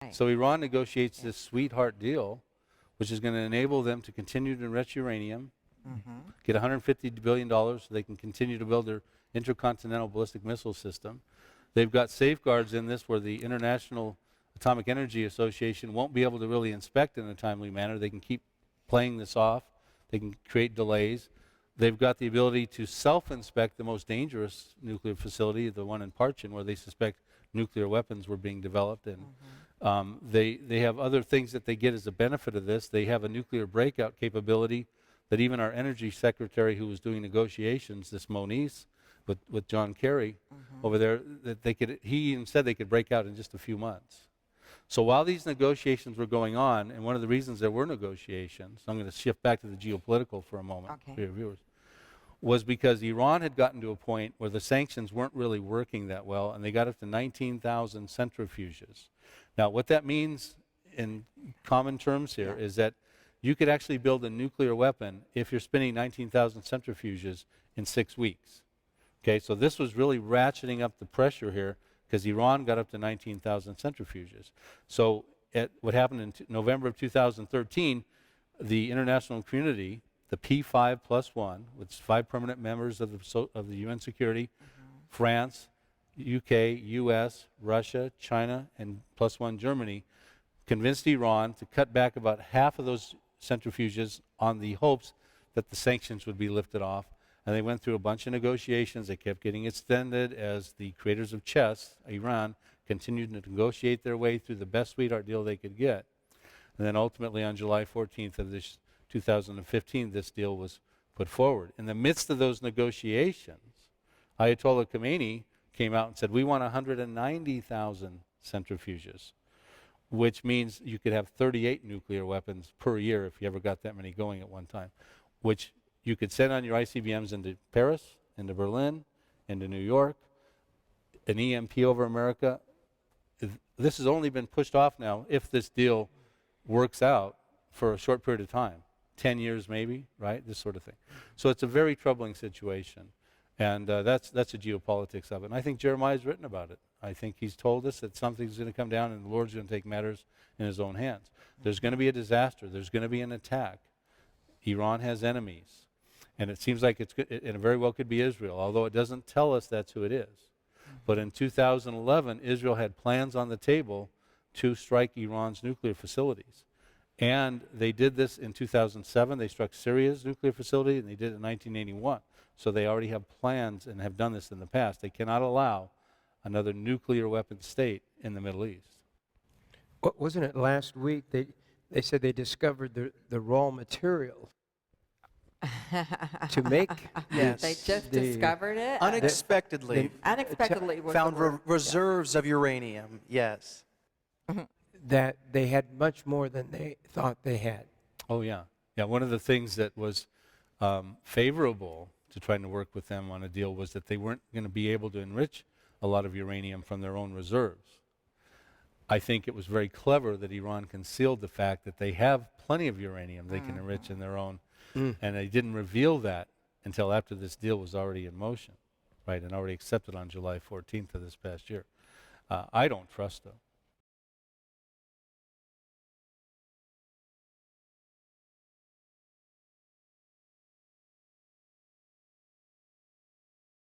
Right. So Iran negotiates this sweetheart deal, which is going to enable them to continue to enrich uranium, get $150 billion so they can continue to build their intercontinental ballistic missile system. They've got safeguards in this where the International Atomic Energy Association won't be able to really inspect in a timely manner. They can keep playing this off. They can create delays. They've got the ability to self-inspect the most dangerous nuclear facility, the one in Parchin, where they suspect nuclear weapons were being developed. And they have other things that they get as a benefit of this. They have a nuclear breakout capability that even our energy secretary, who was doing negotiations, this Moniz, with John Kerry over there, that he even said they could break out in just a few months. So while these negotiations were going on, and one of the reasons there were negotiations, I'm going to shift back to the geopolitical for a moment for your viewers, was because Iran had gotten to a point where the sanctions weren't really working that well, and they got up to 19,000 centrifuges. Now, what that means in common terms here is that you could actually build a nuclear weapon if you're spinning 19,000 centrifuges in 6 weeks. Okay, so this was really ratcheting up the pressure here because Iran got up to 19,000 centrifuges. So what happened in November of 2013, the international community, the P5+1, which is 5 permanent members of the UN Security, France, UK, US, Russia, China, and +1 Germany, convinced Iran to cut back about half of those centrifuges on the hopes that the sanctions would be lifted off. And they went through a bunch of negotiations. They kept getting extended as the creators of chess, Iran, continued to negotiate their way through the best sweetheart deal they could get. And then ultimately on July 14th of this 2015, this deal was put forward. In the midst of those negotiations, Ayatollah Khomeini came out and said, we want 190,000 centrifuges, which means you could have 38 nuclear weapons per year if you ever got that many going at one time, which you could send on your ICBMs into Paris, into Berlin, into New York, an EMP over America. This has only been pushed off now, if this deal works out, for a short period of time, 10 years maybe, right? This sort of thing. So it's a very troubling situation. And that's the geopolitics of it. And I think Jeremiah's written about it. I think he's told us that something's going to come down and the Lord's going to take matters in his own hands. There's going to be a disaster. There's going to be an attack. Iran has enemies. And it seems like it very well could be Israel, although it doesn't tell us that's who it is. But in 2011, Israel had plans on the table to strike Iran's nuclear facilities. And they did this in 2007. They struck Syria's nuclear facility, and they did it in 1981. So they already have plans and have done this in the past. They cannot allow another nuclear weapon state in the Middle East. Wasn't it last week they said they discovered the raw material to make Yes. They just discovered it? Unexpectedly Unexpectedly was found the word. reserves of uranium, yes. that they had much more than they thought they had. Oh, yeah. Yeah, one of the things that was favorable to trying to work with them on a deal was that they weren't going to be able to enrich a lot of uranium from their own reserves. I think it was very clever that Iran concealed the fact that they have plenty of uranium they can enrich in their own, and they didn't reveal that until after this deal was already in motion, right, and already accepted on July 14th of this past year. I don't trust them.